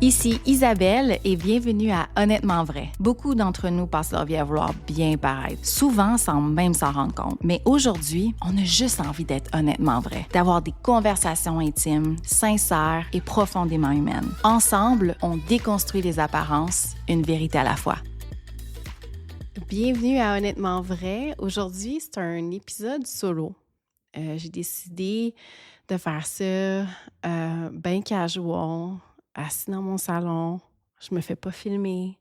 Ici Isabelle et bienvenue à Honnêtement vrai. Beaucoup d'entre nous passent leur vie à vouloir bien paraître, souvent sans même s'en rendre compte. Mais aujourd'hui, on a juste envie d'être honnêtement vrai, d'avoir des conversations intimes, sincères et profondément humaines. Ensemble, on déconstruit les apparences, une vérité à la fois. Bienvenue à Honnêtement vrai. Aujourd'hui, c'est un épisode solo. J'ai décidé de faire ça bien casual, assis dans mon salon. Je me fais pas filmer.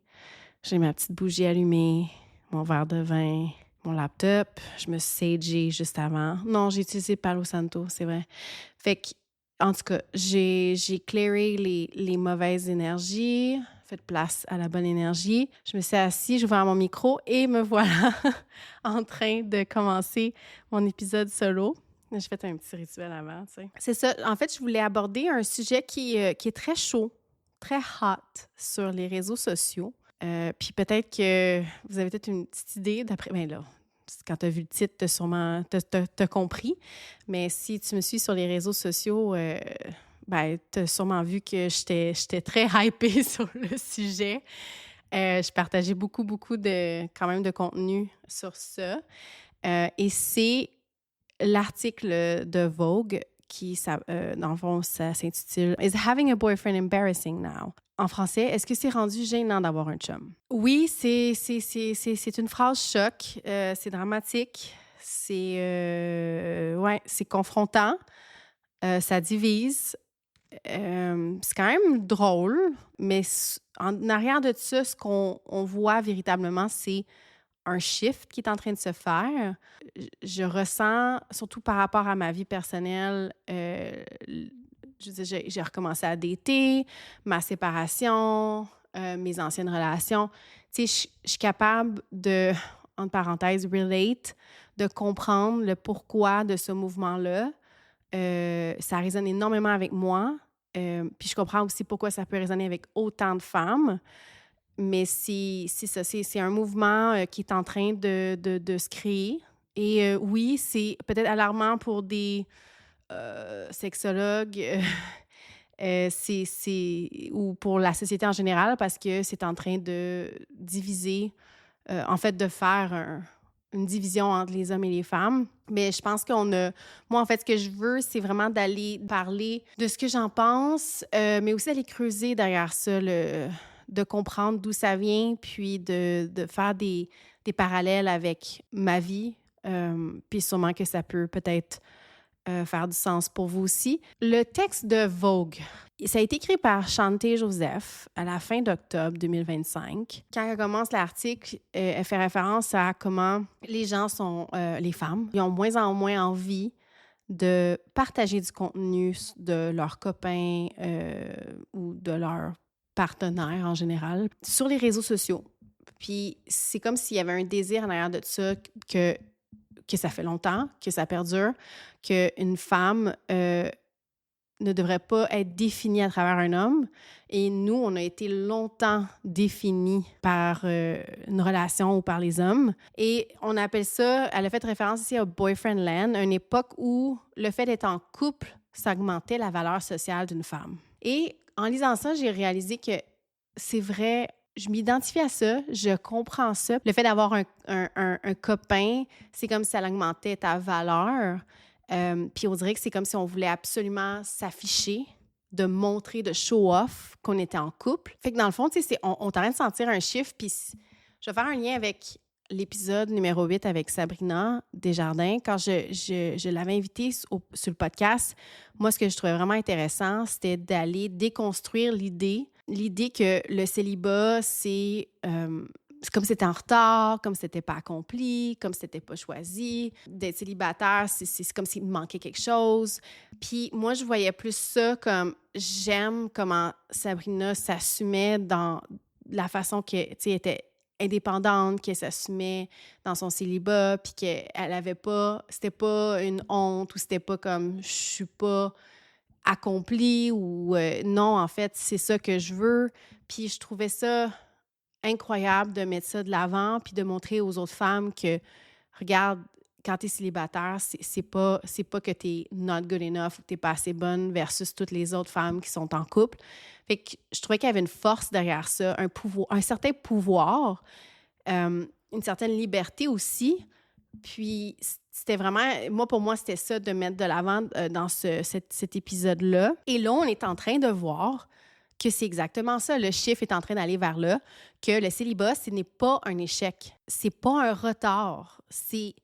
J'ai ma petite bougie allumée, mon verre de vin, mon laptop. Je me suis sagée juste avant. Non, j'ai utilisé Palo Santo, c'est vrai. Fait que, en tout cas, j'ai clairé les mauvaises énergies, fait place à la bonne énergie. Je me suis assise, j'ai ouvert mon micro et me voilà en train de commencer mon épisode solo. J'ai fait un petit rituel avant, tu sais. C'est ça. En fait, je voulais aborder un sujet qui est très chaud, très hot sur les réseaux sociaux. Puis peut-être que vous avez peut-être une petite idée d'après... Ben là, quand tu as vu le titre, tu as sûrement t'as compris. Mais si tu me suis sur les réseaux sociaux, ben, tu as sûrement vu que j'étais très hypée sur le sujet. Je partageais beaucoup quand même de contenu sur ça. Et c'est l'article de Vogue qui, dans le fond, ça s'intitule « Is having a boyfriend embarrassing now? » En français, est-ce que c'est rendu gênant d'avoir un chum? Oui, c'est une phrase choc. C'est dramatique. C'est confrontant. Ça divise. C'est quand même drôle, mais en arrière de ça, ce qu'on voit véritablement, c'est un shift qui est en train de se faire. Je ressens, surtout par rapport à ma vie personnelle, j'ai recommencé à dater, ma séparation, mes anciennes relations. Tu sais, je suis capable de, entre parenthèses, relate, de comprendre le pourquoi de ce mouvement-là. Ça résonne énormément avec moi. Puis je comprends aussi pourquoi ça peut résonner avec autant de femmes. Mais c'est ça, c'est un mouvement qui est en train de se créer. Et oui, c'est peut-être alarmant pour des sexologues ou pour la société en général parce que c'est en train de diviser, en fait, de faire une division entre les hommes et les femmes. Mais je pense moi, en fait, ce que je veux, c'est vraiment d'aller parler de ce que j'en pense, mais aussi d'aller creuser derrière ça, de comprendre d'où ça vient, puis de faire des parallèles avec ma vie. Puis sûrement que ça peut peut-être faire du sens pour vous aussi. Le texte de Vogue, ça a été écrit par Chanté Joseph à la fin d'octobre 2025. Quand elle commence l'article, elle fait référence à comment les gens les femmes, ils ont moins en moins envie de partager du contenu de leurs copains ou de leurs partenaires en général sur les réseaux sociaux. Puis c'est comme s'il y avait un désir en arrière de ça que ça fait longtemps, que ça perdure, qu'une femme ne devrait pas être définie à travers un homme. Et nous, on a été longtemps définis par une relation ou par les hommes. Et on appelle ça, elle a fait référence ici à Boyfriend Land, une époque où le fait d'être en couple, ça augmentait la valeur sociale d'une femme. Et en lisant ça, j'ai réalisé que c'est vrai. Je m'identifie à ça, je comprends ça. Le fait d'avoir un copain, c'est comme si ça augmentait ta valeur. Puis on dirait que c'est comme si on voulait absolument s'afficher, de montrer, de show off qu'on était en couple. Fait que dans le fond, tu sais, on est en train de sentir un chiffre. Puis je vais faire un lien avec l'épisode numéro 8 avec Sabrina Desjardins. Quand je l'avais invitée sur le podcast, moi, ce que je trouvais vraiment intéressant, c'était d'aller déconstruire l'idée que le célibat, c'est comme c'était en retard, comme c'était pas accompli, comme c'était pas choisi. D'être célibataire, c'est comme s'il me manquait quelque chose. Puis moi, je voyais plus ça comme j'aime comment Sabrina s'assumait dans la façon que, tu sais, était indépendante, qu'elle s'assumait dans son célibat, puis qu'elle avait pas, c'était pas une honte ou c'était pas comme je suis pas accomplie ou non, en fait, c'est ça que je veux. Puis je trouvais ça incroyable de mettre ça de l'avant puis de montrer aux autres femmes que, regarde, quand tu es célibataire, c'est pas que tu es not good enough ou que tu n'es pas assez bonne versus toutes les autres femmes qui sont en couple. Fait que je trouvais qu'il y avait une force derrière ça, un certain pouvoir, une certaine liberté aussi. Puis c'était vraiment, pour moi, c'était ça de mettre de l'avant dans cet épisode-là. Et là, on est en train de voir que c'est exactement ça. Le chiffre est en train d'aller vers là, que le célibat, ce n'est pas un échec. C'est pas un retard. C'est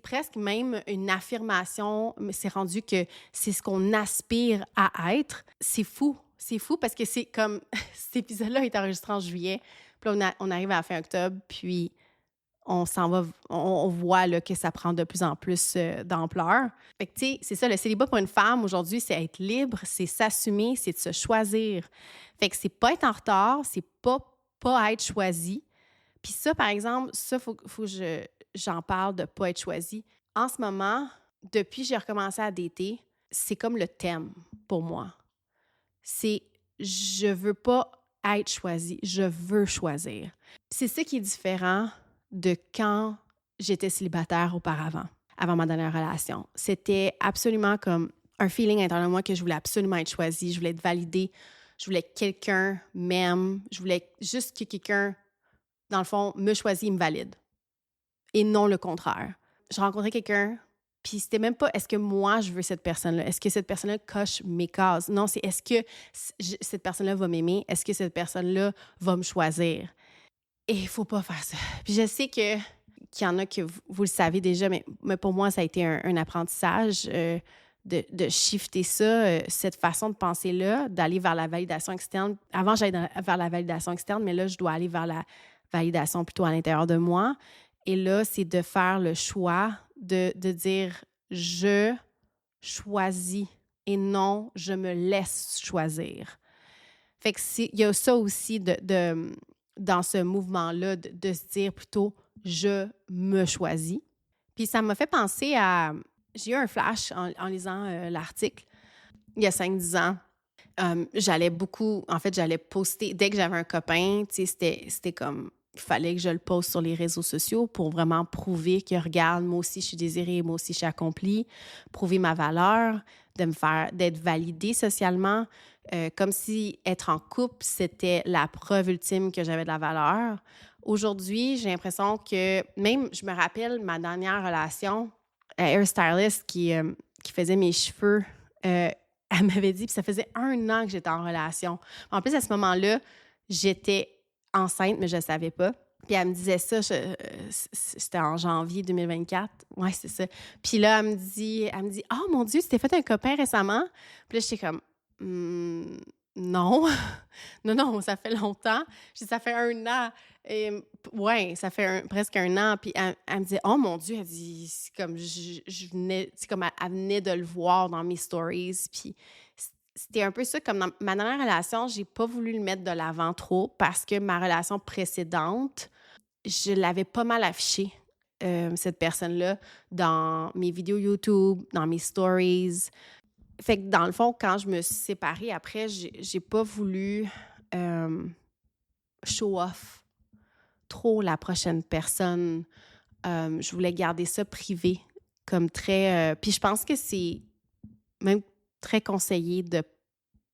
presque même une affirmation, mais c'est rendu que c'est ce qu'on aspire à être. C'est fou. C'est fou parce que c'est comme... Cet épisode-là est enregistré en juillet, puis là, on arrive à la fin octobre, puis on s'en va, on voit là, que ça prend de plus en plus d'ampleur. Fait que, tu sais, c'est ça, le célibat pour une femme aujourd'hui, c'est être libre, c'est s'assumer, c'est de se choisir. Fait que c'est pas être en retard, c'est pas être choisi. Puis ça, par exemple, ça, faut que j'en parle de pas être choisi. En ce moment, depuis que j'ai recommencé à dater, c'est comme le thème pour moi. C'est je veux pas être choisi, je veux choisir. C'est ça qui est différent de quand j'étais célibataire auparavant, avant ma dernière relation. C'était absolument comme un feeling intérieur de moi que je voulais absolument être choisie, je voulais être validée, je voulais que quelqu'un m'aime, je voulais juste que quelqu'un, dans le fond, me choisit et me valide. Et non le contraire. Je rencontrais quelqu'un, puis c'était même pas est-ce que moi je veux cette personne-là, est-ce que cette personne-là coche mes cases. Non, c'est est-ce que cette personne-là va m'aimer, est-ce que cette personne-là va me choisir. Et il faut pas faire ça. Puis je sais qu'il y en a que vous le savez déjà, mais pour moi, ça a été un apprentissage de shifter ça, cette façon de penser-là, d'aller vers la validation externe. Avant, j'allais vers la validation externe, mais là, je dois aller vers la validation plutôt à l'intérieur de moi. Et là, c'est de faire le choix de dire « je choisis » et non « je me laisse choisir ». Fait que il y a ça aussi dans ce mouvement-là de se dire plutôt « je me choisis ». Puis ça m'a fait penser à... J'ai eu un flash en lisant l'article il y a 5-10 ans. J'allais poster... Dès que j'avais un copain, tu sais, c'était comme... Il fallait que je le poste sur les réseaux sociaux pour vraiment prouver que, regarde, moi aussi, je suis désirée, moi aussi, je suis accomplie, prouver ma valeur, d'être validée socialement, comme si être en couple, c'était la preuve ultime que j'avais de la valeur. Aujourd'hui, j'ai l'impression que, même, je me rappelle ma dernière relation, hairstylist qui faisait mes cheveux, elle m'avait dit, puis ça faisait 1 an que j'étais en relation. En plus, à ce moment-là, j'étais enceinte, mais je ne le savais pas. Puis elle me disait ça, c'était en janvier 2024. Ouais, c'est ça. Puis là, elle me dit, « Oh mon Dieu, tu t'es fait un copain récemment? » Puis là, j'étais comme, non. Non, ça fait longtemps. Je dis, ça fait 1 an. Et, ouais, ça fait presque 1 an. Puis elle me disait, « Oh mon Dieu, elle dit, c'est comme, je venais, c'est comme elle venait de le voir dans mes stories. » Puis c'était un peu ça, comme dans ma dernière relation, j'ai pas voulu le mettre de l'avant trop parce que ma relation précédente, je l'avais pas mal affichée, cette personne-là, dans mes vidéos YouTube, dans mes stories. Fait que dans le fond, quand je me suis séparée après, j'ai pas voulu show off trop la prochaine personne. Je voulais garder ça privé, comme très... puis je pense que c'est même très conseillé de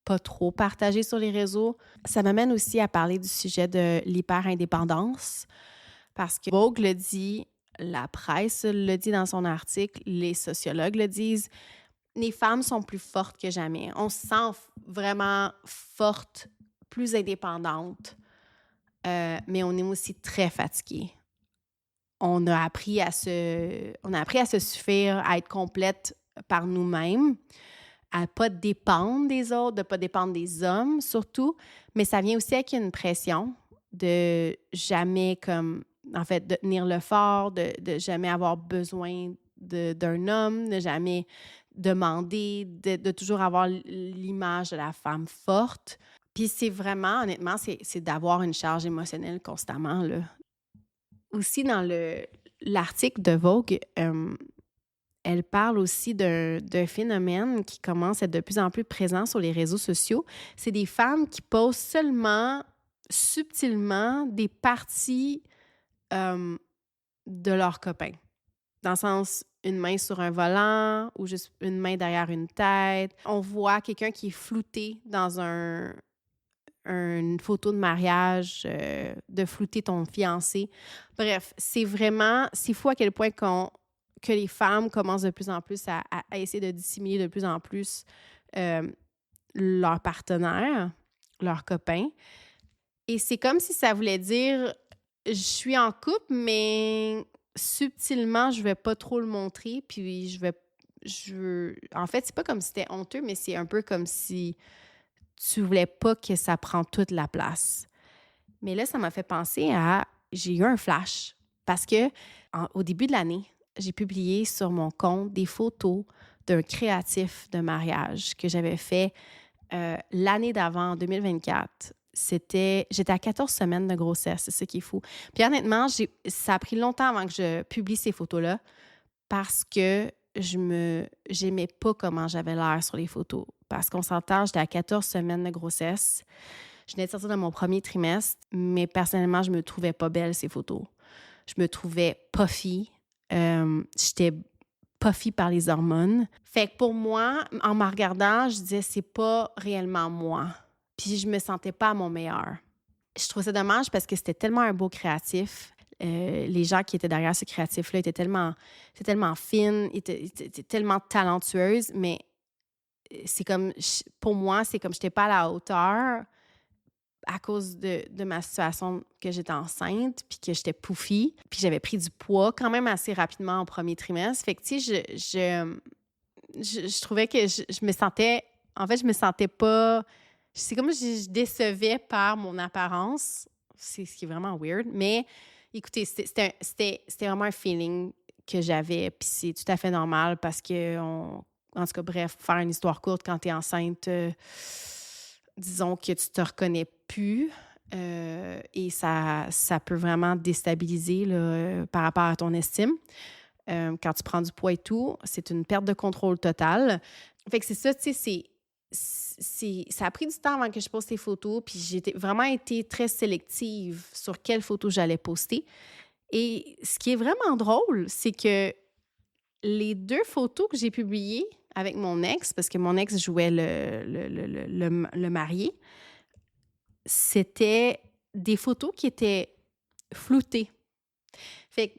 pas trop partager sur les réseaux. Ça m'amène aussi à parler du sujet de l'hyper-indépendance, parce que Vogue le dit, la presse le dit dans son article, les sociologues le disent, les femmes sont plus fortes que jamais. On se sent vraiment forte, plus indépendante, mais on est aussi très fatigué. On a appris à se suffire, à être complète par nous-mêmes, à ne pas dépendre des autres, de ne pas dépendre des hommes surtout, mais ça vient aussi avec une pression de jamais de tenir le fort, de jamais avoir besoin d'un homme, de jamais demander, de toujours avoir l'image de la femme forte. Puis c'est vraiment, honnêtement, c'est d'avoir une charge émotionnelle constamment, là. Aussi, dans l'article de Vogue, elle parle aussi d'un phénomène qui commence à être de plus en plus présent sur les réseaux sociaux. C'est des femmes qui posent seulement, subtilement, des parties de leurs copains. dans le sens une main sur un volant ou juste une main derrière une tête. On voit quelqu'un qui est flouté dans une photo de mariage, de flouter ton fiancé. Bref, c'est fou à quel point que les femmes commencent de plus en plus à essayer de dissimuler de plus en plus leur partenaire, leur copain. Et c'est comme si ça voulait dire, je suis en couple, mais subtilement, je vais pas trop le montrer, puis en fait, c'est pas comme si c'était honteux, mais c'est un peu comme si tu voulais pas que ça prenne toute la place. Mais là, ça m'a fait penser j'ai eu un flash parce que au début de l'année, j'ai publié sur mon compte des photos d'un créatif de mariage que j'avais fait l'année d'avant, en 2024. J'étais à 14 semaines de grossesse, c'est ça qui est fou. Puis honnêtement, ça a pris longtemps avant que je publie ces photos-là parce que j'aimais pas comment j'avais l'air sur les photos. Parce qu'on s'entend, j'étais à 14 semaines de grossesse. Je venais de sortir de mon premier trimestre, mais personnellement, je me trouvais pas belle, ces photos. Je me trouvais puffy. J'étais puffy par les hormones. Fait que pour moi, en me regardant, je disais, c'est pas réellement moi. Puis je me sentais pas à mon meilleur. Je trouvais ça dommage parce que c'était tellement un beau créatif. Les gens qui étaient derrière ce créatif-là étaient tellement fines, étaient tellement talentueuses, mais c'est comme, pour moi, c'est comme je n'étais pas à la hauteur à cause de ma situation que j'étais enceinte, puis que j'étais poufie, puis j'avais pris du poids quand même assez rapidement au premier trimestre. Fait que, tu sais, je trouvais que je me sentais... En fait, je me sentais pas... C'est comme si je décevais par mon apparence. C'est ce qui est vraiment weird. Mais, écoutez, c'était vraiment un feeling que j'avais, puis c'est tout à fait normal parce que, en tout cas, bref, faire une histoire courte, quand t'es enceinte... disons que tu te reconnais plus et ça peut vraiment déstabiliser là, par rapport à ton estime. Quand tu prends du poids et tout, c'est une perte de contrôle totale. Fait que c'est ça, tu sais, ça a pris du temps avant que je poste ces photos, puis j'ai vraiment été très sélective sur quelles photos j'allais poster. Et ce qui est vraiment drôle, c'est que les 2 photos que j'ai publiées avec mon ex, parce que mon ex jouait le marié, c'était des photos qui étaient floutées. Fait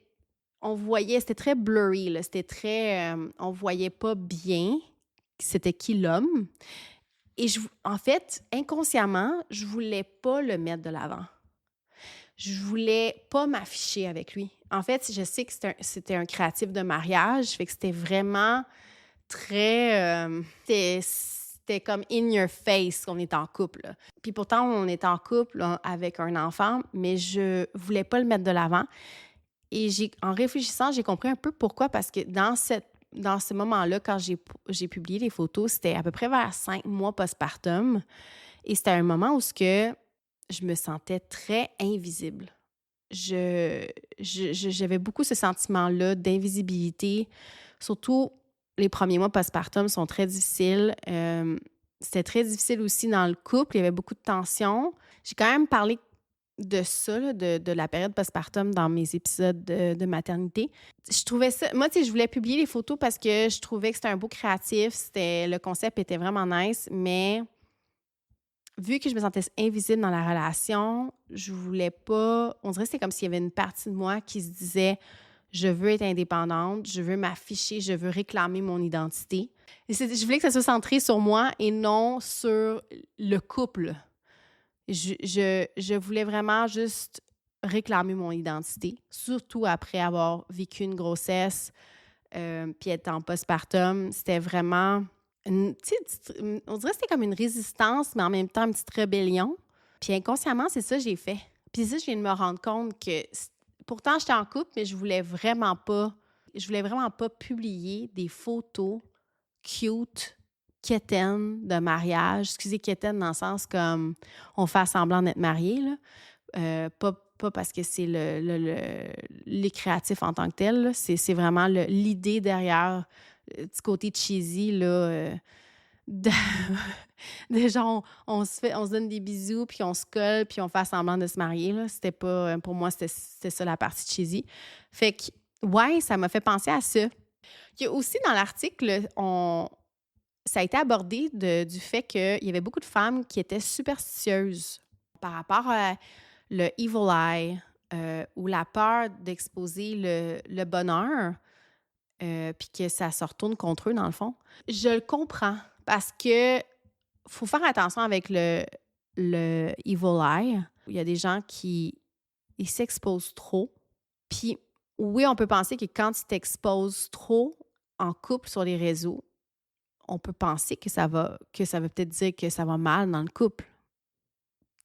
qu'on voyait, c'était très blurry, là, c'était très... on voyait pas bien c'était qui l'homme. Et en fait, inconsciemment, je voulais pas le mettre de l'avant. Je voulais pas m'afficher avec lui. En fait, je sais que c'était un créatif de mariage, fait que c'était vraiment... très... c'était comme in your face qu'on est en couple. Là. Puis pourtant, on est en couple là, avec un enfant, mais je voulais pas le mettre de l'avant. Et en réfléchissant, j'ai compris un peu pourquoi, parce que dans ce moment-là, quand j'ai publié les photos, c'était à peu près vers 5 mois postpartum. Et c'était un moment où je me sentais très invisible. J'avais beaucoup ce sentiment-là d'invisibilité, surtout les premiers mois postpartum sont très difficiles. C'était très difficile aussi dans le couple. Il y avait beaucoup de tensions. J'ai quand même parlé de ça, là, de la période postpartum dans mes épisodes de maternité. Je trouvais ça... Moi, tu sais, je voulais publier les photos parce que je trouvais que c'était un beau créatif. Le concept était vraiment nice, mais vu que je me sentais invisible dans la relation, je voulais pas... On dirait que c'était comme s'il y avait une partie de moi qui se disait... Je veux être indépendante, je veux m'afficher, je veux réclamer mon identité. Et je voulais que ça soit centré sur moi et non sur le couple. Je voulais vraiment juste réclamer mon identité, surtout après avoir vécu une grossesse puis être en postpartum. C'était vraiment... on dirait que c'était comme une résistance, mais en même temps une petite rébellion. Puis inconsciemment, c'est ça que j'ai fait. Puis ça, je viens de me rendre compte que... Pourtant, j'étais en couple, mais je voulais vraiment pas publier des photos cute, quétaines de mariage. Excusez, quétaines dans le sens comme on fait semblant d'être mariés, là. Pas parce que c'est les créatifs en tant que tel, là. C'est vraiment l'idée derrière du côté cheesy, là, de genre, on se donne des bisous, puis on se colle, puis on fait semblant de se marier, là. C'était pas... Pour moi, c'était ça la partie cheesy. Fait que Ouais, ça m'a fait penser à ça. Il y a aussi dans l'article, ça a été abordé du fait qu'il y avait beaucoup de femmes qui étaient superstitieuses par rapport à le evil eye ou la peur d'exposer le bonheur, puis que ça se retourne contre eux, dans le fond. Je le comprends parce que faut faire attention avec le evil eye. Il y a des gens qui ils s'exposent trop. Puis oui, on peut penser que quand tu t'exposes trop en couple sur les réseaux, on peut penser que ça veut peut-être dire que ça va mal dans le couple.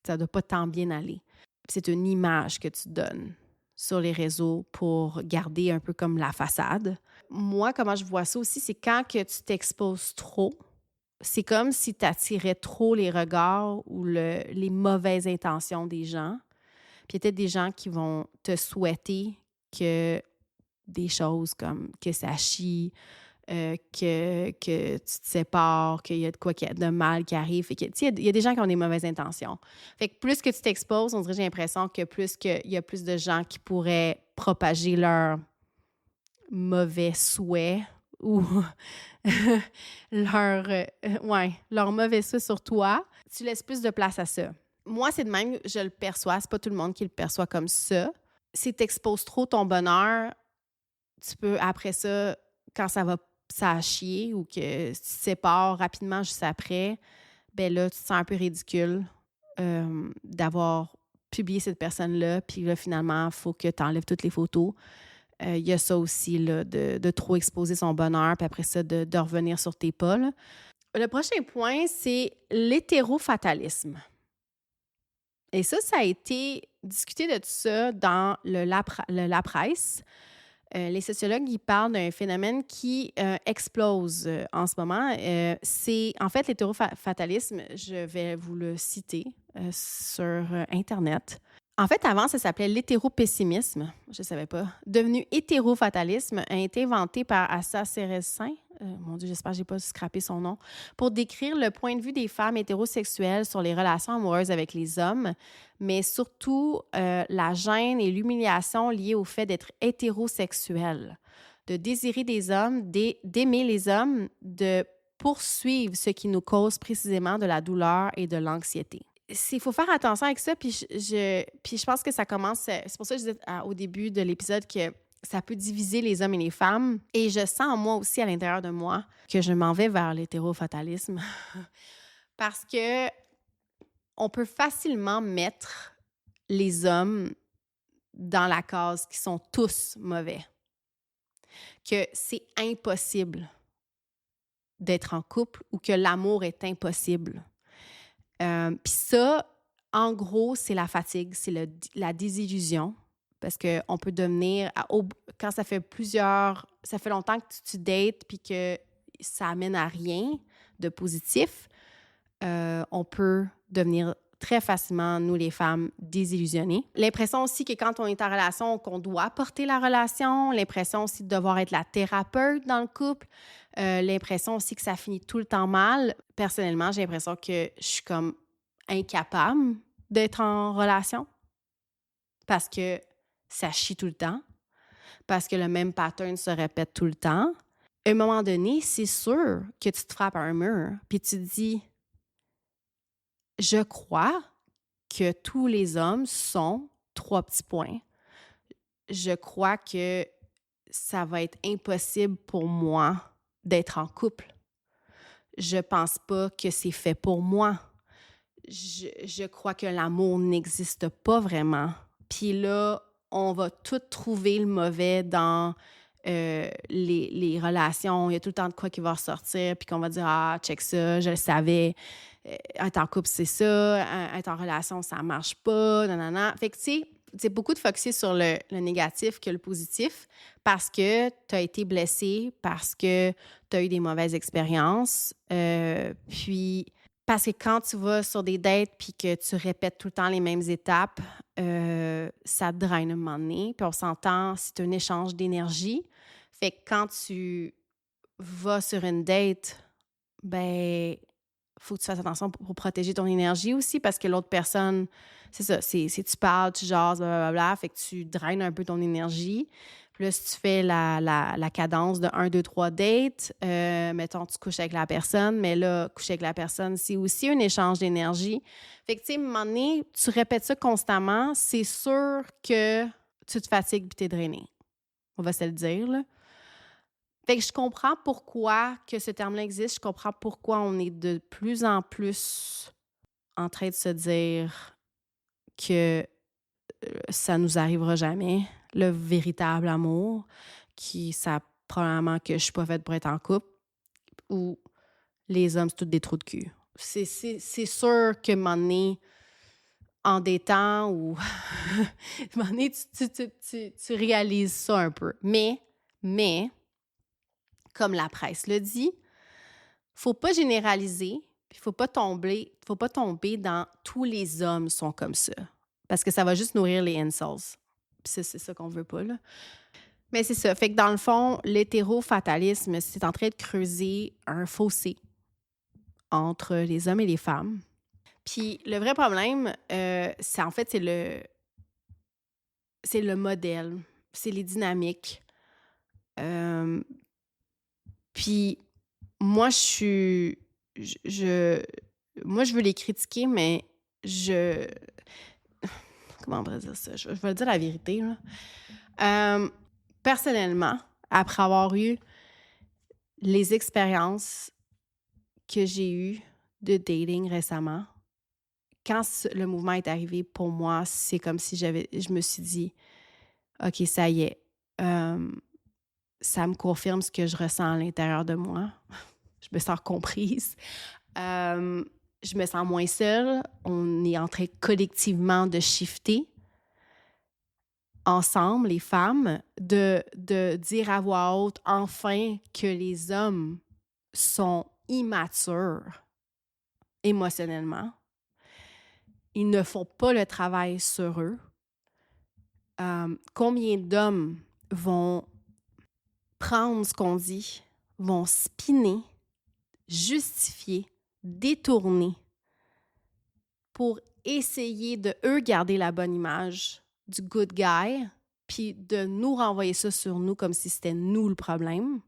Ça ne doit pas tant bien aller. C'est une image que tu donnes sur les réseaux pour garder un peu comme la façade. Moi, comment je vois ça aussi, c'est quand que tu t'exposes trop, c'est comme si tu attirais trop les regards ou les mauvaises intentions des gens. Puis il y a peut-être des gens qui vont te souhaiter que des choses comme que ça chie, que tu te sépares, qu'il y a de quoi de mal qui arrive. Fait que, tu sais, il y a des gens qui ont des mauvaises intentions. Fait que plus que tu t'exposes, on dirait, j'ai l'impression que plus qu'il y a plus de gens qui pourraient propager leurs mauvais souhaits ou leur mauvais souhait sur toi. Tu laisses plus de place à ça. Moi, c'est de même, je le perçois. C'est pas tout le monde qui le perçoit comme ça. Si tu exposes trop ton bonheur, tu peux, après ça, quand ça a chier ou que tu te sépares rapidement juste après, ben là, tu te sens un peu ridicule d'avoir publié cette personne-là. Puis là, finalement, il faut que tu enlèves toutes les photos. Il y a ça aussi, là, de trop exposer son bonheur, puis après ça, de revenir sur tes pas. Là. Le prochain point, c'est l'hétérofatalisme. Et ça a été discuté de tout ça dans la presse. Les sociologues, ils parlent d'un phénomène qui explose en ce moment. C'est, en fait, l'hétérofatalisme, je vais vous le citer sur Internet. En fait, avant, ça s'appelait l'hétéropessimisme. Je ne savais pas. Devenu hétérofatalisme, a été inventé par Assa Seresin. Mon Dieu, j'espère que je n'ai pas scrappé son nom. Pour décrire le point de vue des femmes hétérosexuelles sur les relations amoureuses avec les hommes, mais surtout la gêne et l'humiliation liées au fait d'être hétérosexuel, de désirer des hommes, d'aimer les hommes, de poursuivre ce qui nous cause précisément de la douleur et de l'anxiété. Il faut faire attention avec ça, puis je pense que ça commence... C'est pour ça que je disais au début de l'épisode que ça peut diviser les hommes et les femmes. Et je sens, moi aussi, à l'intérieur de moi, que je m'en vais vers l'hétérofatalisme. Parce que on peut facilement mettre les hommes dans la case qui sont tous mauvais. Que c'est impossible d'être en couple ou que l'amour est impossible. Puis ça, en gros, c'est la fatigue, c'est la désillusion. Parce qu'on peut devenir, quand ça fait longtemps que tu dates puis que ça amène à rien de positif, on peut devenir très facilement, nous les femmes, désillusionnées. L'impression aussi que quand on est en relation, qu'on doit porter la relation, l'impression aussi de devoir être la thérapeute dans le couple, l'impression aussi que ça finit tout le temps mal. Personnellement, j'ai l'impression que je suis comme incapable d'être en relation parce que ça chie tout le temps, parce que le même pattern se répète tout le temps. À un moment donné, c'est sûr que tu te frappes à un mur, puis tu te dis « Je crois que tous les hommes sont... » 3 petits points. Je crois que ça va être impossible pour moi d'être en couple. Je pense pas que c'est fait pour moi. Je crois que l'amour n'existe pas vraiment. Puis là, on va tout trouver le mauvais dans les relations. Il y a tout le temps de quoi qui va ressortir, puis qu'on va dire « Ah, check ça, je le savais. Être en couple, c'est ça. Être en relation, ça marche pas. Nanana. » Fait que, tu sais, c'est beaucoup de focusser sur le négatif que le positif parce que tu as été blessé, parce que tu as eu des mauvaises expériences. Puis, parce que quand tu vas sur des dates puis que tu répètes tout le temps les mêmes étapes, ça te draine un moment donné. Puis on s'entend, c'est un échange d'énergie. Fait que quand tu vas sur une date, ben faut que tu fasses attention pour protéger ton énergie aussi parce que l'autre personne, c'est ça, c'est tu parles, tu jases, blablabla, fait que tu draines un peu ton énergie. Là, si tu fais la cadence de 1, 2, 3 dates, mettons, tu couches avec la personne, mais là, coucher avec la personne, c'est aussi un échange d'énergie. Fait que, tu sais, à un moment donné, tu répètes ça constamment, c'est sûr que tu te fatigues et tu es drainé. On va se le dire, là. Fait que je comprends pourquoi que ce terme-là existe. Je comprends pourquoi on est de plus en plus en train de se dire que ça nous arrivera jamais, le véritable amour, ça probablement que je suis pas faite pour être en couple, ou les hommes, c'est tous des trous de cul. C'est sûr que un moment donné, en des temps où un moment donné, tu réalises ça un peu. Mais, comme la presse le dit, faut pas généraliser, puis faut pas tomber dans tous les hommes sont comme ça. Parce que ça va juste nourrir les incels. Puis c'est ça qu'on veut pas, là. Mais c'est ça. Fait que dans le fond, l'hétérofatalisme, c'est en train de creuser un fossé entre les hommes et les femmes. Puis le vrai problème, c'est le modèle, c'est les dynamiques. Puis moi, moi, je veux les critiquer, mais comment on pourrait dire ça? Je vais dire la vérité, là. Personnellement, après avoir eu les expériences que j'ai eues de dating récemment, quand le mouvement est arrivé, pour moi, c'est comme si je me suis dit, OK, ça y est, ça me confirme ce que je ressens à l'intérieur de moi. Je me sens comprise. Je me sens moins seule. On est en train collectivement de shifter ensemble, les femmes, de dire à voix haute, enfin, que les hommes sont immatures émotionnellement. Ils ne font pas le travail sur eux. Combien d'hommes vont prendre ce qu'on dit, vont spinner, justifier, détourner pour essayer de, eux, garder la bonne image du good guy, puis de nous renvoyer ça sur nous comme si c'était nous le problème.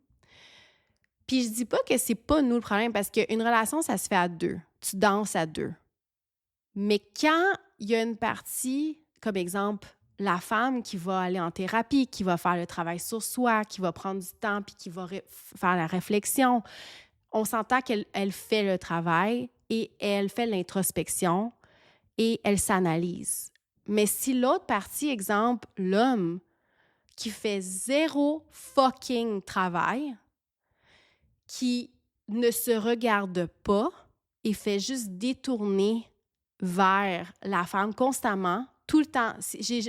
Puis je dis pas que c'est pas nous le problème, parce qu'une relation, ça se fait à deux. Tu danses à deux. Mais quand il y a une partie, comme exemple, la femme qui va aller en thérapie, qui va faire le travail sur soi, qui va prendre du temps, puis qui va faire la réflexion, on s'entend qu'elle fait le travail et elle fait l'introspection et elle s'analyse. Mais si l'autre partie, exemple, l'homme qui fait zéro fucking travail, qui ne se regarde pas et fait juste détourner vers la femme constamment, tout le temps.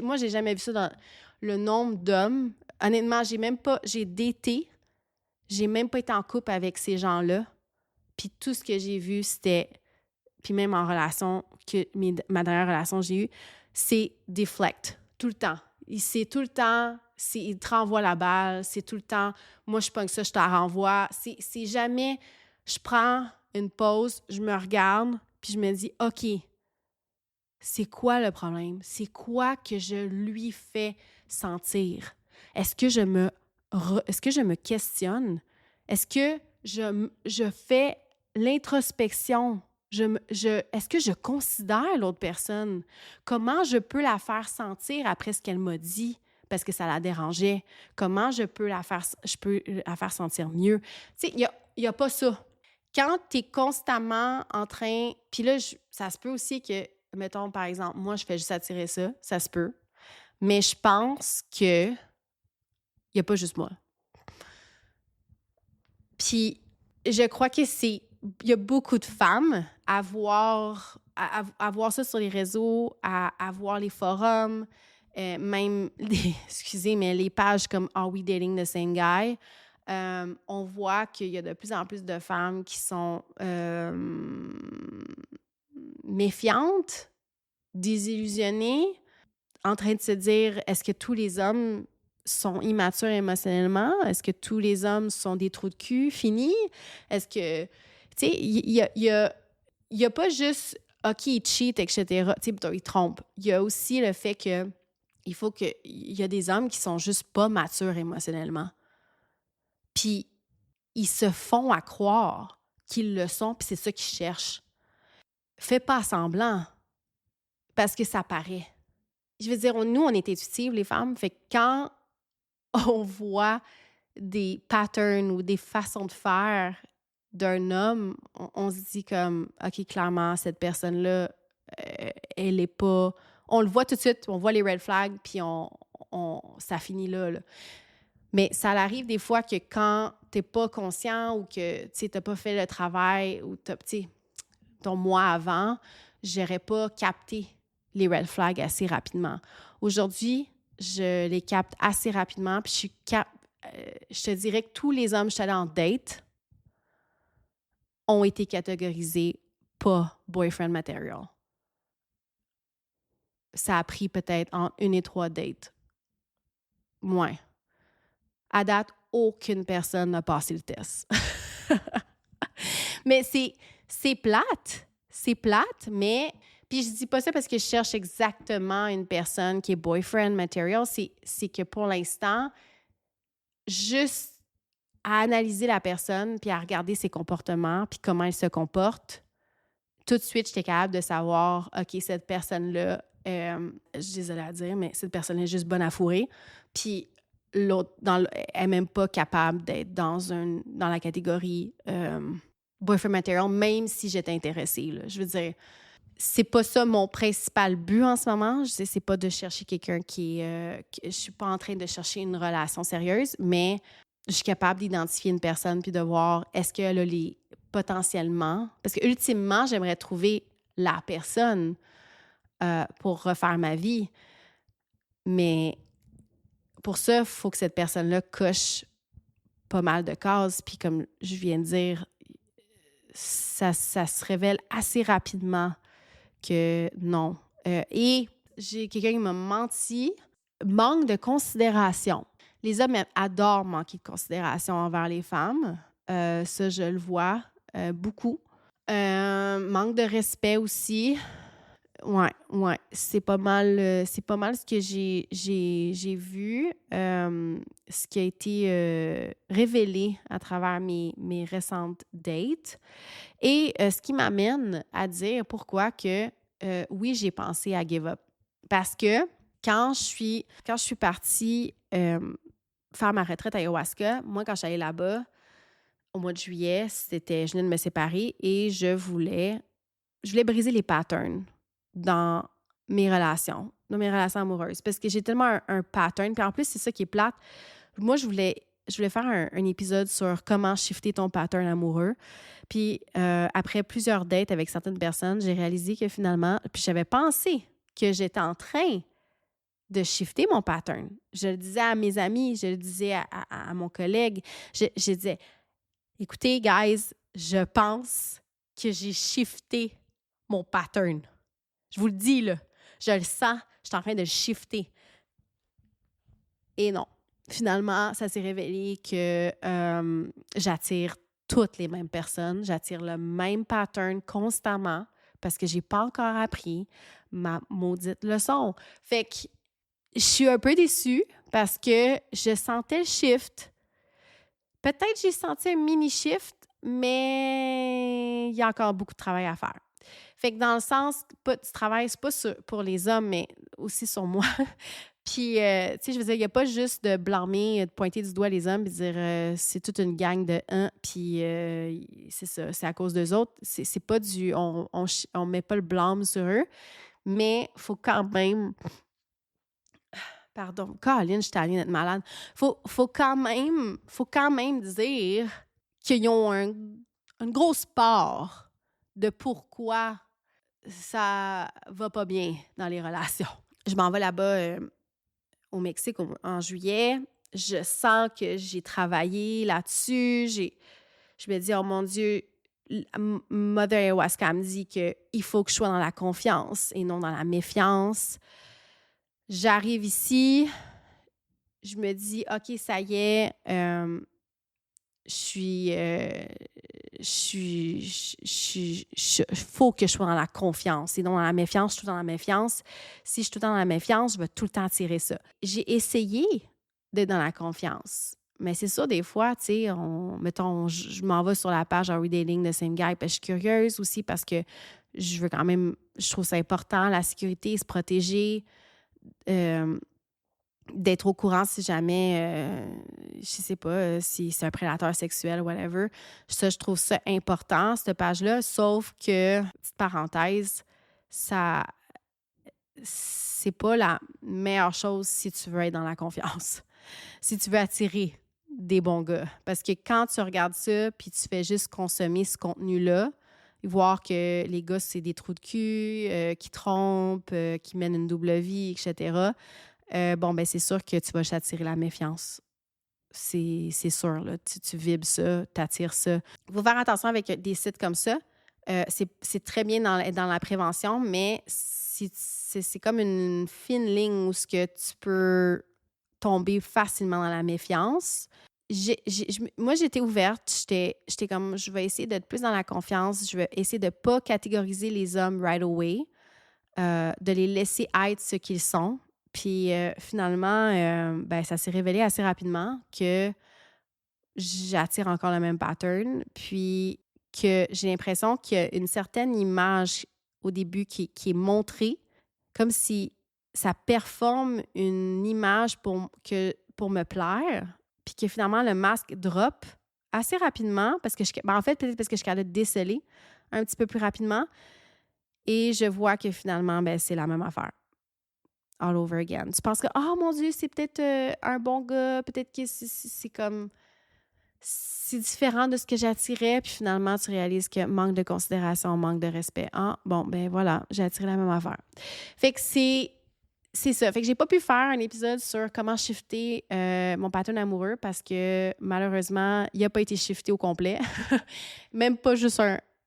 Moi, j'ai jamais vu ça dans le nombre d'hommes. Honnêtement, j'ai daté, j'ai même pas été en couple avec ces gens-là. Puis tout ce que j'ai vu, c'était, puis même en relation, ma dernière relation que j'ai eue, c'est deflect, tout le temps. C'est tout le temps, il te renvoie la balle, c'est tout le temps, moi je pogne ça, je te la renvoie. C'est jamais, je prends une pause, je me regarde, puis je me dis, OK, c'est quoi le problème? C'est quoi que je lui fais sentir? Est-ce que je me questionne? Est-ce que je fais l'introspection? Est-ce que je considère l'autre personne? Comment je peux la faire sentir après ce qu'elle m'a dit? Parce que ça la dérangeait. Comment je peux la faire sentir mieux? Tu sais, il y a pas ça. Quand tu es constamment en train... Puis là, ça se peut aussi que, mettons, par exemple, moi, je fais juste attirer ça. Ça se peut. Mais je pense que il n'y a pas juste moi. Puis, je crois que il y a beaucoup de femmes à voir ça sur les réseaux, à voir les forums, même, les pages comme Are We Dating the Same Guy? On voit qu'il y a de plus en plus de femmes qui sont méfiantes, désillusionnées, en train de se dire, est-ce que tous les hommes sont immatures émotionnellement? Est-ce que tous les hommes sont des trous de cul finis? Est-ce que, tu sais, il y a pas juste, OK, ils cheat, etc. Tu sais, ils trompent. Il y a aussi le fait que Il y a des hommes qui sont juste pas matures émotionnellement. Puis, ils se font à croire qu'ils le sont, puis c'est ça qu'ils cherchent. Fais pas semblant, parce que ça paraît. Je veux dire, nous, on est intuitives, les femmes, fait que quand on voit des patterns ou des façons de faire d'un homme, on se dit comme, OK, clairement, cette personne-là, elle est pas... On le voit tout de suite, on voit les red flags, puis ça finit là. Mais ça arrive des fois que quand t'es pas conscient ou que tu n'as pas fait le travail ou ton moi avant, j'aurais pas capté les red flags assez rapidement. Aujourd'hui, je les capte assez rapidement, puis je te dirais que tous les hommes que je suis allée en date ont été catégorisés pas boyfriend material. Ça a pris peut-être entre 1 et 3 dates. Moins. À date, aucune personne n'a passé le test. Mais c'est plate. C'est plate, mais... Puis je dis pas ça parce que je cherche exactement une personne qui est boyfriend material. C'est que pour l'instant, juste à analyser la personne puis à regarder ses comportements puis comment elle se comporte, tout de suite, j'étais capable de savoir, OK, cette personne-là, je suis désolée à dire, mais cette personne est juste bonne à fourrer. Puis l'autre, elle n'est même pas capable d'être dans la catégorie boyfriend material, même si j'étais intéressée. Là. Je veux dire, c'est pas ça mon principal but en ce moment. Je sais, c'est pas de chercher quelqu'un je suis pas en train de chercher une relation sérieuse, mais je suis capable d'identifier une personne puis de voir est-ce qu'elle a potentiellement... Parce que ultimement, j'aimerais trouver la personne pour refaire ma vie. Mais pour ça, il faut que cette personne-là coche pas mal de cases. Puis comme je viens de dire, ça se révèle assez rapidement que non. Et j'ai quelqu'un qui m'a menti. Manque de considération. Les hommes adorent manquer de considération envers les femmes. Ça, je le vois beaucoup. Manque de respect aussi. Ouais. C'est pas mal ce que j'ai vu. Ce qui a été révélé à travers mes récentes dates. Et ce qui m'amène à dire pourquoi que oui, j'ai pensé à give up. Parce que quand je suis partie faire ma retraite à ayahuasca, moi, quand je suis allée là-bas, au mois de juillet, je venais de me séparer et je voulais briser les patterns dans mes relations amoureuses. Parce que j'ai tellement un pattern. Puis en plus, c'est ça qui est plate. Moi, je voulais faire un épisode sur comment shifter ton pattern amoureux. Puis après plusieurs dates avec certaines personnes, j'ai réalisé que finalement, puis j'avais pensé que j'étais en train de shifter mon pattern. Je le disais à mes amis, je le disais à mon collègue. Je disais, écoutez, guys, je pense que j'ai shifté mon pattern. Je vous le dis, là, je le sens, je suis en train de le shifter. Et non. Finalement, ça s'est révélé que j'attire toutes les mêmes personnes, j'attire le même pattern constamment parce que j'ai pas encore appris ma maudite leçon. Fait que je suis un peu déçue parce que je sentais le shift. Peut-être j'ai senti un mini-shift, mais il y a encore beaucoup de travail à faire. Fait que dans le sens, du travail, c'est pas pour les hommes, mais aussi sur moi. Puis, tu sais, je veux dire, il n'y a pas juste de blâmer, de pointer du doigt les hommes et dire c'est toute une gang de puis c'est ça, c'est à cause d'eux autres. C'est pas on met pas le blâme sur eux, mais il faut quand même... Pardon, Caroline, je t'allais être malade. Faut quand même dire qu'ils ont une grosse part de pourquoi ça va pas bien dans les relations. Je m'en vais là-bas au Mexique en juillet. Je sens que j'ai travaillé là-dessus. Je me dis, oh mon Dieu, Mother Ayahuasca me dit qu'il faut que je sois dans la confiance et non dans la méfiance. J'arrive ici, je me dis, OK, ça y est, faut que je sois dans la confiance. Sinon, dans la méfiance, je suis tout dans la méfiance. Si je suis tout dans la méfiance, je vais tout le temps tirer ça. J'ai essayé d'être dans la confiance. Mais c'est ça, des fois, tu sais, mettons, je m'en vais sur la page Are We Dating the Same Guy? Puis je suis curieuse aussi parce que je veux quand même, je trouve ça important, la sécurité, se protéger. D'être au courant si jamais, je sais pas, si c'est un prédateur sexuel, whatever. Ça, je trouve ça important, cette page-là. Sauf que, petite parenthèse, ça, c'est pas la meilleure chose si tu veux être dans la confiance. Si tu veux attirer des bons gars. Parce que quand tu regardes ça puis tu fais juste consommer ce contenu-là, voir que les gars, c'est des trous de cul, qui trompent, qui mènent une double vie, etc., c'est sûr que tu vas t'attirer la méfiance. C'est sûr, là. Tu vibres ça, tu attires ça. Il faut faire attention avec des sites comme ça. C'est très bien dans la prévention, mais c'est comme une fine ligne où ce que tu peux tomber facilement dans la méfiance. Moi, j'étais ouverte. J'étais comme, je vais essayer d'être plus dans la confiance. Je vais essayer de ne pas catégoriser les hommes right away, de les laisser être ce qu'ils sont. Puis finalement, ça s'est révélé assez rapidement que j'attire encore le même pattern. Puis que j'ai l'impression qu'il y a une certaine image au début qui est montrée, comme si ça performe une image pour me plaire, puis que finalement le masque drop assez rapidement, parce que en fait, peut-être parce que je suis capable de déceler un petit peu plus rapidement, et je vois que finalement, c'est la même affaire. All over again. Tu penses que, oh mon Dieu, c'est peut-être un bon gars, peut-être que c'est comme, c'est différent de ce que j'attirais, puis finalement, tu réalises que manque de considération, manque de respect. Ah, bon, voilà, j'ai attiré la même affaire. Fait que c'est ça. Fait que j'ai pas pu faire un épisode sur comment shifter mon pattern amoureux parce que malheureusement, il a pas été shifté au complet. Même pas juste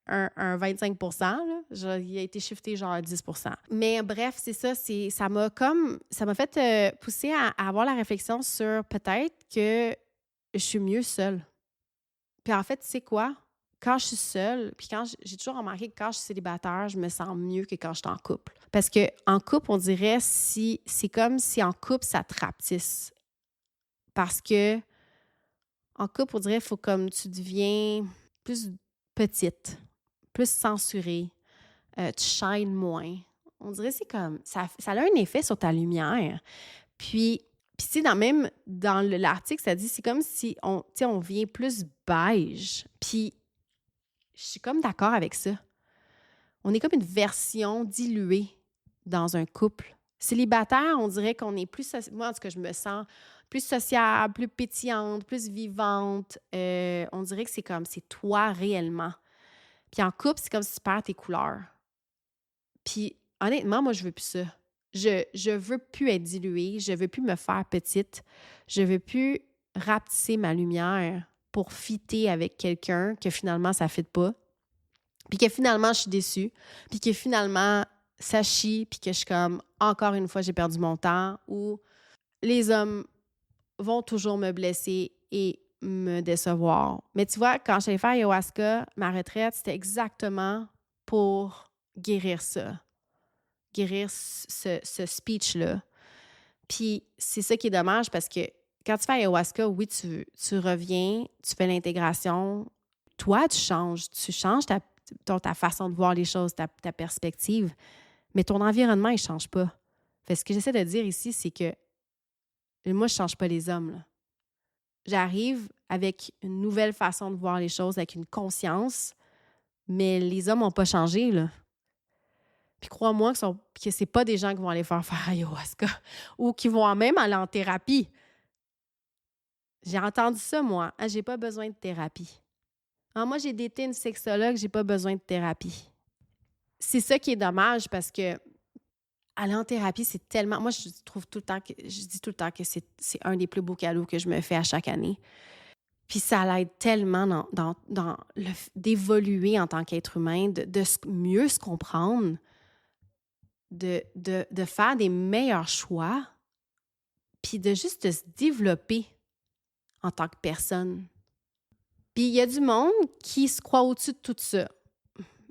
un 25 là. Il a été shifté genre 10 Mais bref, c'est ça. Ça m'a fait pousser à avoir la réflexion sur peut-être que je suis mieux seule. Puis en fait, tu sais quoi? Quand je suis seule, puis j'ai toujours remarqué que quand je suis célibataire, je me sens mieux que quand je suis en couple. Parce qu'en couple, on dirait c'est comme si en couple, ça te rapetisse. Parce que en couple, on dirait qu'il faut comme tu deviens plus petite, plus censurée, tu shines moins. On dirait que c'est comme ça a un effet sur ta lumière. Puis tu sais, même dans l'article, ça dit c'est comme si on vient plus beige. Puis je suis comme d'accord avec ça. On est comme une version diluée dans un couple. Célibataire, on dirait qu'on est plus... Moi, en tout cas, je me sens plus sociable, plus pétillante, plus vivante. On dirait que c'est toi réellement. Puis en couple, c'est comme si tu perds tes couleurs. Puis honnêtement, moi, je veux plus ça. Je veux plus être diluée. Je veux plus me faire petite. Je veux plus rapetisser ma lumière pour fitter avec quelqu'un que finalement, ça ne fitte pas. Puis que finalement, je suis déçue. Puis que finalement, ça chie. Puis que je suis comme, encore une fois, j'ai perdu mon temps. Ou les hommes vont toujours me blesser et me décevoir. Mais tu vois, quand j'allais faire ayahuasca, ma retraite, c'était exactement pour guérir ça. Guérir ce speech-là. Puis c'est ça qui est dommage parce que quand tu fais ayahuasca, oui, tu reviens, tu fais l'intégration. Toi, tu changes ta façon de voir les choses, ta perspective, mais ton environnement, il ne change pas. Fait que ce que j'essaie de dire ici, c'est que moi, je ne change pas les hommes. Là. J'arrive avec une nouvelle façon de voir les choses, avec une conscience, mais les hommes n'ont pas changé. Là. Puis crois-moi que ce n'est pas des gens qui vont aller faire ayahuasca ou qui vont même aller en thérapie. J'ai entendu ça, moi. Ah, j'ai pas besoin de thérapie. Ah, moi, j'ai daté une sexologue, j'ai pas besoin de thérapie. C'est ça qui est dommage parce que aller en thérapie, c'est tellement... Moi, je dis tout le temps que c'est un des plus beaux cadeaux que je me fais à chaque année. Puis ça l'aide tellement d'évoluer en tant qu'être humain, de mieux se comprendre, de faire des meilleurs choix, puis de juste se développer en tant que personne. Puis il y a du monde qui se croit au-dessus de tout ça.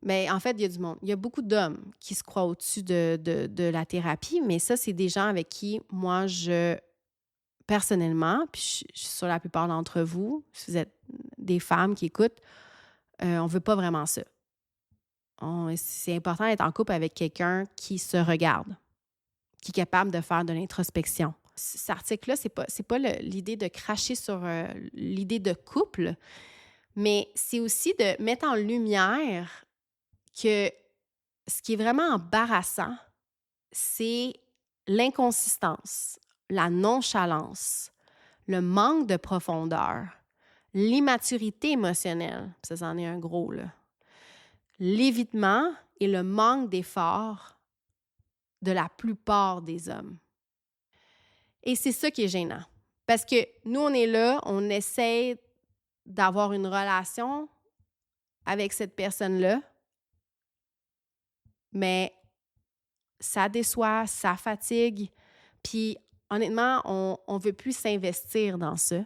Mais en fait, il y a du monde. Il y a beaucoup d'hommes qui se croient au-dessus de la thérapie, mais ça, c'est des gens avec qui, moi, personnellement, puis je suis sûre la plupart d'entre vous, si vous êtes des femmes qui écoutent, on ne veut pas vraiment ça. C'est important d'être en couple avec quelqu'un qui se regarde, qui est capable de faire de l'introspection. Cet article-là, c'est pas l'idée de cracher sur l'idée de couple, mais c'est aussi de mettre en lumière que ce qui est vraiment embarrassant, c'est l'inconsistance, la nonchalance, le manque de profondeur, l'immaturité émotionnelle, ça c'en est un gros, là, l'évitement et le manque d'effort de la plupart des hommes. Et c'est ça qui est gênant. Parce que nous, on est là, on essaie d'avoir une relation avec cette personne-là, mais ça déçoit, ça fatigue. Puis honnêtement, on ne veut plus s'investir dans ça.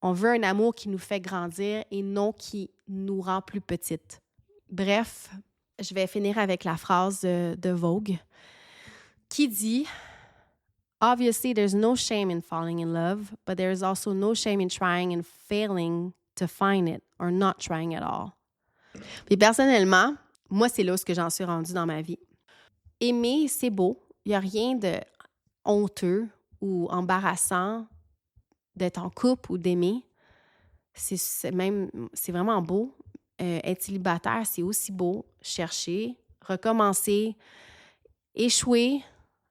On veut un amour qui nous fait grandir et non qui nous rend plus petites. Bref, je vais finir avec la phrase de Vogue qui dit « Obviously, there's no shame in falling in love, but there is also no shame in trying and failing to find it or not trying at all. » Puis personnellement, moi, c'est là où j'en suis rendue dans ma vie. Aimer, c'est beau. Il n'y a rien de honteux ou embarrassant d'être en couple ou d'aimer. C'est vraiment beau. Être célibataire, c'est aussi beau. Chercher, recommencer, échouer,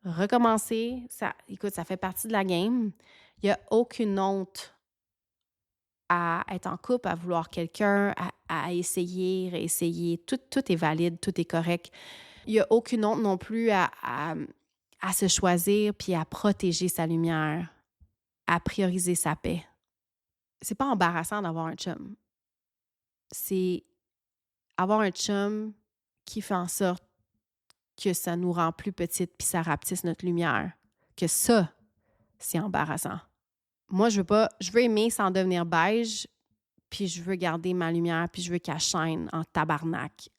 recommencer. Écoute, ça fait partie de la game. Il n'y a aucune honte à être en couple, à vouloir quelqu'un, à essayer, réessayer. Tout est valide, tout est correct. Il n'y a aucune honte non plus à se choisir puis à protéger sa lumière, à prioriser sa paix. C'est pas embarrassant d'avoir un chum. C'est avoir un chum qui fait en sorte que ça nous rend plus petites puis ça rapetisse notre lumière. Que ça, c'est embarrassant. Moi, je veux aimer sans devenir beige, puis je veux garder ma lumière, puis je veux qu'elle shine en tabarnak.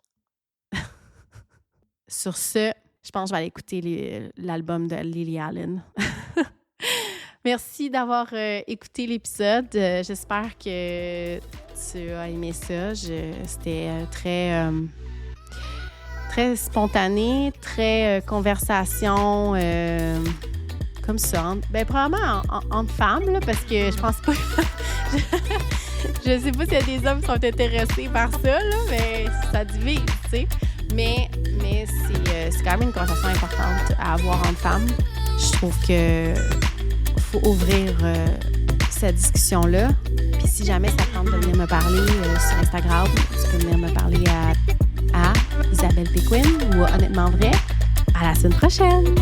Sur ce, je pense que je vais aller écouter l'album de Lily Allen. Merci d'avoir écouté l'épisode. J'espère que tu as aimé ça. C'était très spontané, très conversation comme ça. Probablement entre femmes, là, parce que je pense pas... je sais pas s'il y a des hommes qui sont intéressés par ça, là, mais ça divise, tu sais. Mais c'est quand même une conversation importante à avoir entre femmes. Je trouve que faut ouvrir cette discussion-là. Puis si jamais ça tente de venir me parler sur Instagram, tu peux venir me parler à Isabelle Péquin ou Honnêtement Vrai. À la semaine prochaine!